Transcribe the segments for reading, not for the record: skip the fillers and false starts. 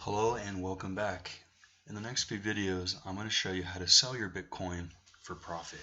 Hello and welcome back. In the next few videos, I'm going to show you how to sell your Bitcoin for profit.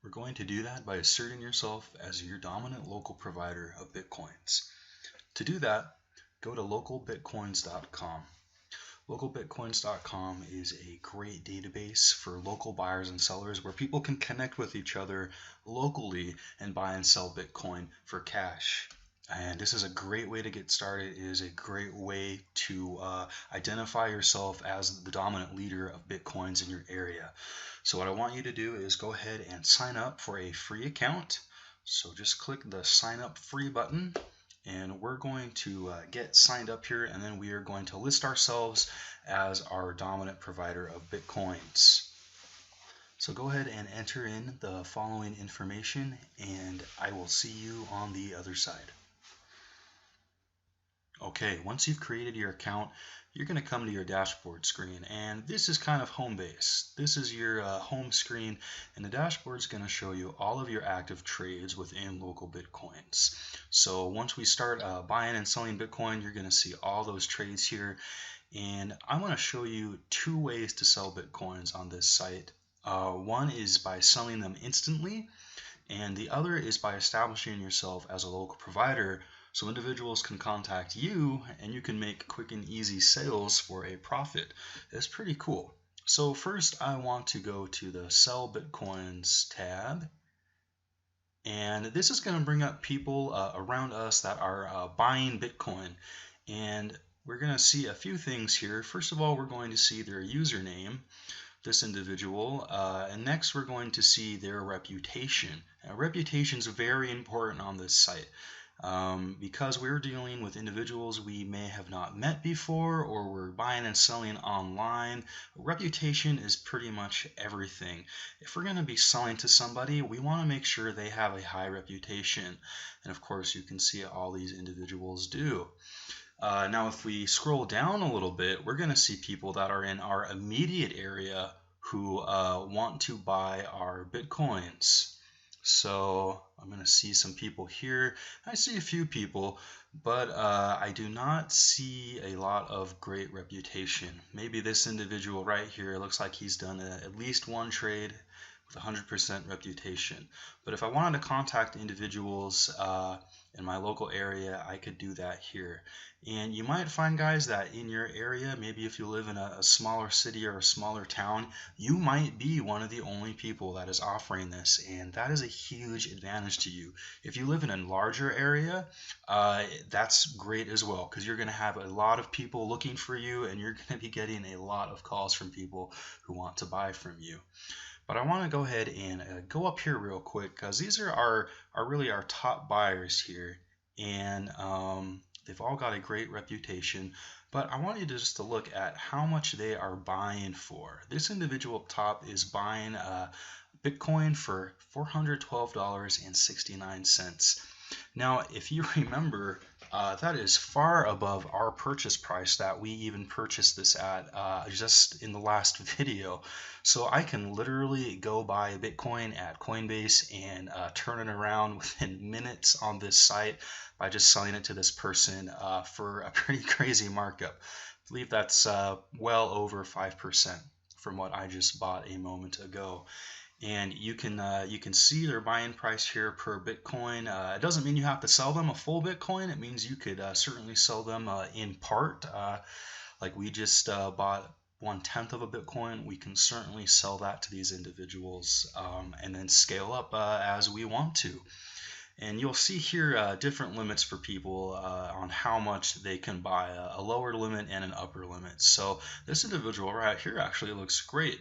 We're going to do that by asserting yourself as your dominant local provider of Bitcoins. To do that, go to localbitcoins.com. Localbitcoins.com is a great database for local buyers and sellers where people can connect with each other locally and buy and sell Bitcoin for cash. And this is a great way to get started. It is a great way to identify yourself as the dominant leader of Bitcoins in your area. So what I want you to do is go ahead and sign up for a free account. So just click the sign up free button and we're going to get signed up here, and then we are going to list ourselves as our dominant provider of Bitcoins. So go ahead and enter in the following information and I will see you on the other side. Okay, once you've created your account, you're going to come to your dashboard screen, and this is kind of home base. This is your home screen, and the dashboard is going to show you all of your active trades within local Bitcoins. So once we start buying and selling Bitcoin, you're going to see all those trades here, and I'm going to show you two ways to sell Bitcoins on this site. One is by selling them instantly, and the other is by establishing yourself as a local provider so individuals can contact you and you can make quick and easy sales for a profit. It's pretty cool. So first I want to go to the Sell Bitcoins tab, and this is going to bring up people around us that are buying Bitcoin, and we're going to see a few things here. First of all, we're going to see their username, this individual, and next we're going to see their reputation. Now, reputation is very important on this site. Because we're dealing with individuals we may have not met before, or we're buying and selling online, reputation is pretty much everything. If we're going to be selling to somebody, we want to make sure they have a high reputation, and of course you can see all these individuals do. Now if we scroll down a little bit, we're going to see people that are in our immediate area who want to buy our Bitcoins. So I'm going to see some people here. I see a few people, but I do not see a lot of great reputation. Maybe this individual right here looks like he's done at least one trade with 100% reputation. But if I wanted to contact individuals in my local area, I could do that here. And you might find, guys, that in your area, maybe if you live in a smaller city or a smaller town, you might be one of the only people that is offering this, and that is a huge advantage to you. If you live in a larger area, that's great as well, because you're going to have a lot of people looking for you, and you're going to be getting a lot of calls from people who want to buy from you. But I want to go ahead and go up here real quick, because these are really our top buyers here, and they've all got a great reputation. But I want you to just to look at how much they are buying for. This individual up top is buying Bitcoin for $412.69. Now, if you remember, that is far above our purchase price that we even purchased this at just in the last video. So I can literally go buy a Bitcoin at Coinbase and turn it around within minutes on this site by just selling it to this person for a pretty crazy markup. I believe that's well over 5% from what I just bought a moment ago. And you can see their buying price here per Bitcoin. It doesn't mean you have to sell them a full Bitcoin. It means you could certainly sell them in part. Like we just bought 1/10 of a Bitcoin. We can certainly sell that to these individuals and then scale up as we want to. And you'll see here different limits for people on how much they can buy, a lower limit and an upper limit. So this individual right here actually looks great.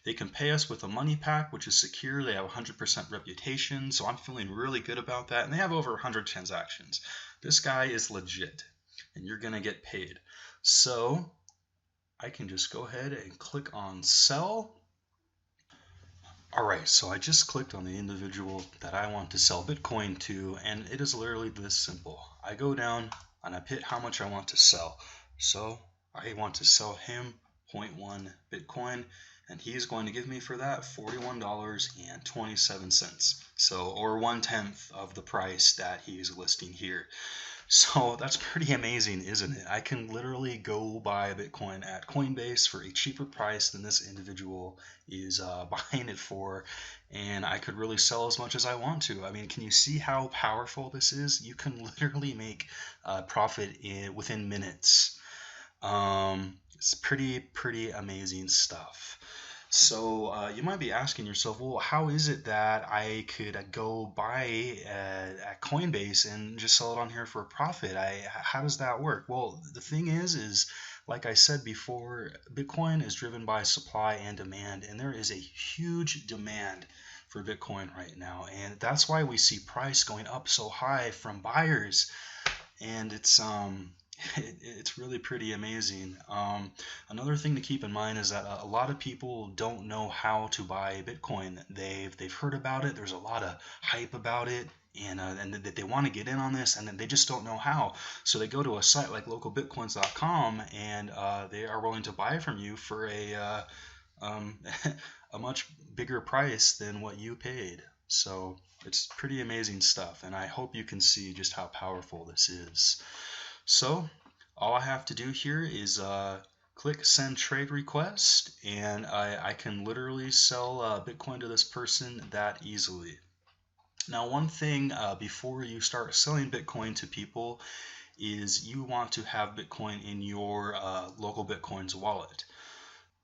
They can pay us with a money pack, which is secure. They have 100% reputation, so I'm feeling really good about that. And they have over 100 transactions. This guy is legit, and you're going to get paid. So I can just go ahead and click on sell. Alright, so I just clicked on the individual that I want to sell Bitcoin to, and it is literally this simple. I go down and I pick how much I want to sell. So I want to sell him 0.1 Bitcoin, and he's going to give me for that $41.27. So, or 1/10 of the price that he's listing here. So that's pretty amazing, isn't it? I can literally go buy Bitcoin at Coinbase for a cheaper price than this individual is buying it for, and I could really sell as much as I want to. I mean, can you see how powerful this is? You can literally make profit within minutes. It's pretty amazing stuff. So you might be asking yourself, well, how is it that I could go buy at Coinbase and just sell it on here for a profit? How does that work? Well, the thing is like I said before, Bitcoin is driven by supply and demand, and there is a huge demand for Bitcoin right now, and that's why we see price going up so high from buyers, and it's really pretty amazing. Another thing to keep in mind is that a lot of people don't know how to buy Bitcoin. They've heard about it. There's a lot of hype about it, and that they want to get in on this, and then they just don't know how. So they go to a site like localbitcoins.com, and they are willing to buy from you for um, a much bigger price than what you paid. So it's pretty amazing stuff, and I hope you can see just how powerful this is. So all I have to do here is click send trade request, and I can literally sell Bitcoin to this person that easily. Now, one thing before you start selling Bitcoin to people is you want to have Bitcoin in your local Bitcoins wallet.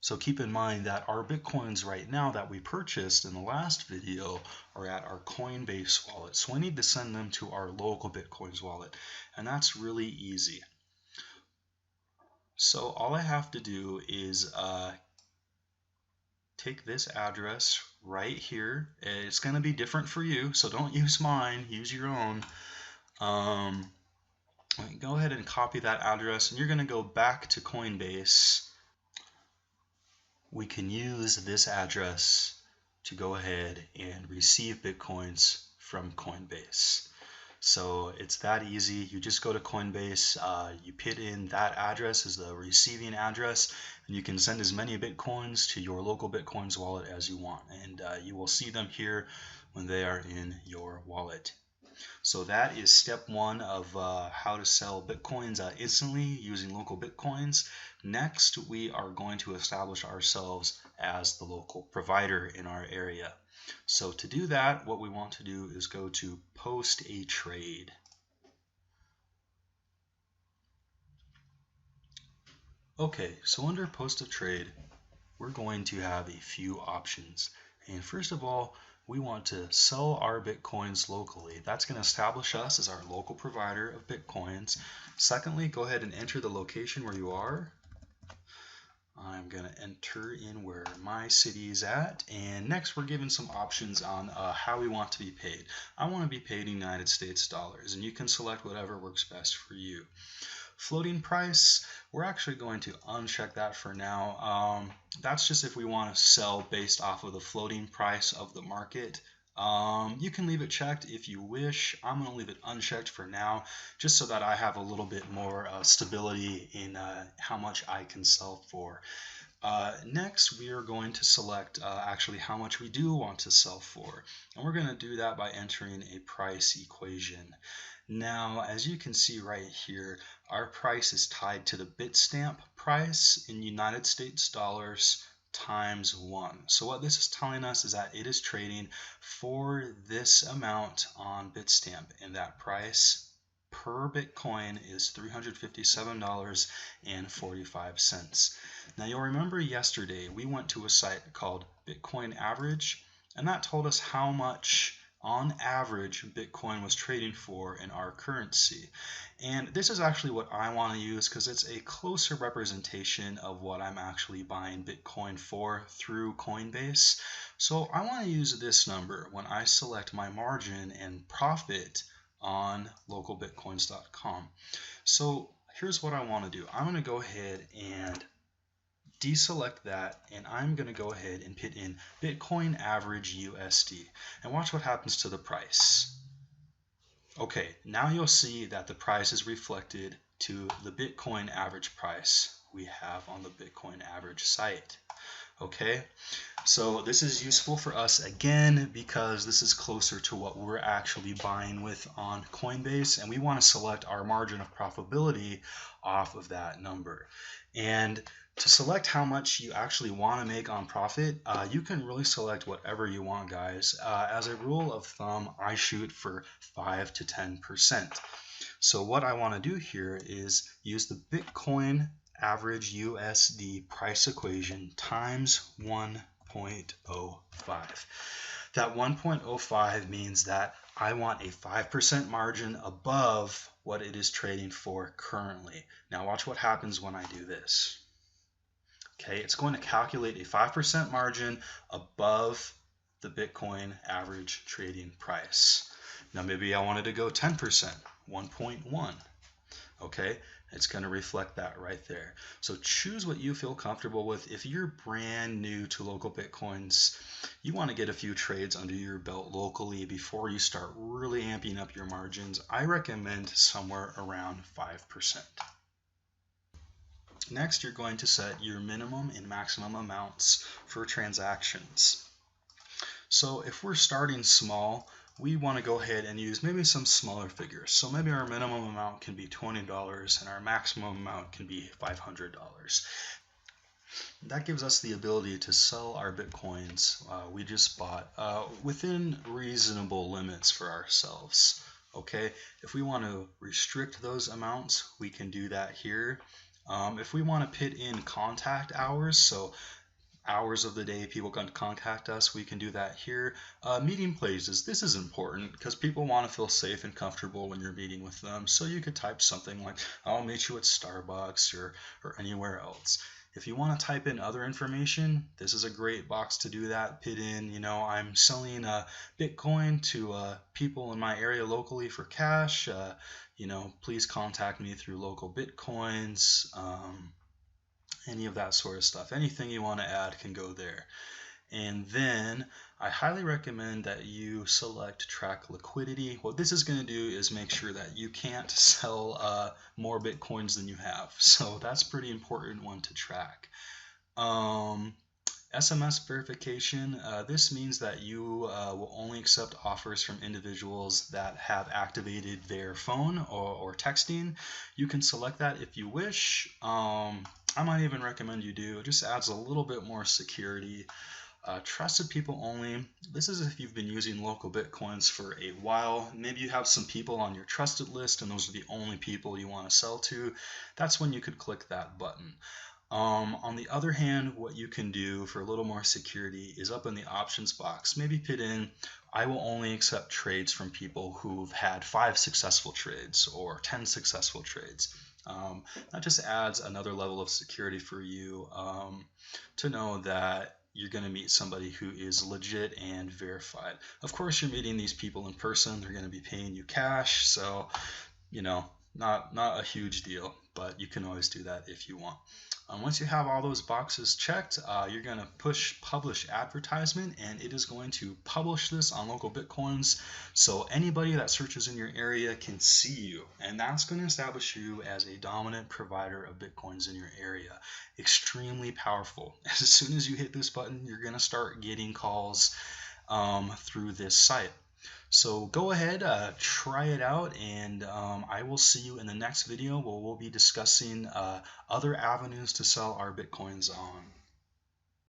So keep in mind that our Bitcoins right now that we purchased in the last video are at our Coinbase wallet. So we need to send them to our local Bitcoins wallet, and that's really easy. So all I have to do is take this address right here. It's going to be different for you, so don't use mine, use your own. Go ahead and copy that address, and you're going to go back to Coinbase. We can use this address to go ahead and receive Bitcoins from Coinbase. So it's that easy. You just go to Coinbase, you put in that address as the receiving address, and you can send as many Bitcoins to your local Bitcoins wallet as you want. And you will see them here when they are in your wallet. So that is step one of how to sell Bitcoins instantly using local Bitcoins. Next, we are going to establish ourselves as the local provider in our area. So to do that, what we want to do is go to post a trade. Okay, so under post a trade, we're going to have a few options. And first of all, we want to sell our Bitcoins locally. That's going to establish us as our local provider of Bitcoins. Secondly, go ahead and enter the location where you are. I'm going to enter in where my city is at. And next, we're given some options on how we want to be paid. I want to be paid in United States dollars, and you can select whatever works best for you. Floating price, we're actually going to uncheck that for now. That's just if we want to sell based off of the floating price of the market. You can leave it checked if you wish. I'm going to leave it unchecked for now, just so that I have a little bit more stability in how much I can sell for. Next, we are going to select actually how much we do want to sell for. And we're going to do that by entering a price equation. Now, as you can see right here, our price is tied to the Bitstamp price in United States dollars times 1. So what this is telling us is that it is trading for this amount on Bitstamp, and that price per Bitcoin is $357.45. Now you'll remember yesterday we went to a site called Bitcoin Average, and that told us how much on average Bitcoin was trading for in our currency. And this is actually what I want to use because it's a closer representation of what I'm actually buying Bitcoin for through Coinbase. So I want to use this number when I select my margin and profit on localbitcoins.com. So here's what I want to do. I'm going to go ahead and deselect that, and I'm going to go ahead and put in Bitcoin average USD, and watch what happens to the price. Okay, now you'll see that the price is reflected to the Bitcoin average price, we have on the Bitcoin average site. Okay, so this is useful for us again because this is closer to what we're actually buying with on Coinbase, and we want to select our margin of profitability off of that number. And to select how much you actually want to make on profit, you can really select whatever you want, guys. As a rule of thumb, I shoot for 5 to 10%. So what I want to do here is use the Bitcoin average USD price equation times 1.05. That 1.05 means that I want a 5% margin above what it is trading for currently. Now watch what happens when I do this. Okay, it's going to calculate a 5% margin above the Bitcoin average trading price. Now maybe I wanted to go 10%, 1.1. Okay, it's going to reflect that right there. So choose what you feel comfortable with. If you're brand new to local Bitcoins, you want to get a few trades under your belt locally before you start really amping up your margins. I recommend somewhere around 5%. Next, you're going to set your minimum and maximum amounts for transactions. So if we're starting small, we want to go ahead and use maybe some smaller figures. So maybe our minimum amount can be $20 and our maximum amount can be $500. That gives us the ability to sell our Bitcoins we just bought within reasonable limits for ourselves. Okay, if we want to restrict those amounts, we can do that here. If we want to put in contact hours, so hours of the day people can contact us, we can do that here. Meeting places, this is important because people want to feel safe and comfortable when you're meeting with them. So you could type something like, I'll meet you at Starbucks or anywhere else. If you want to type in other information, this is a great box to do that. Put in, I'm selling Bitcoin to people in my area locally for cash. Please contact me through local Bitcoins. Any of that sort of stuff. Anything you want to add can go there. And then I highly recommend that you select track liquidity. What this is going to do is make sure that you can't sell more Bitcoins than you have. So that's a pretty important one to track. SMS verification, this means that you will only accept offers from individuals that have activated their phone or texting. You can select that if you wish. I might even recommend you do. It just adds a little bit more security. Trusted people only. This is if you've been using local Bitcoins for a while. Maybe you have some people on your trusted list and those are the only people you want to sell to. That's when you could click that button. On the other hand, what you can do for a little more security is up in the options box, maybe put in, I will only accept trades from people who've had 5 successful trades or 10 successful trades. That just adds another level of security for you to know that you're going to meet somebody who is legit and verified. Of course, you're meeting these people in person. They're going to be paying you cash, so not a huge deal, but you can always do that if you want. Once you have all those boxes checked, you're going to push publish advertisement, and it is going to publish this on local Bitcoins so anybody that searches in your area can see you, and that's going to establish you as a dominant provider of Bitcoins in your area. Extremely powerful. As soon as you hit this button, you're going to start getting calls through this site. So go ahead, try it out, and I will see you in the next video where we'll be discussing other avenues to sell our Bitcoins on.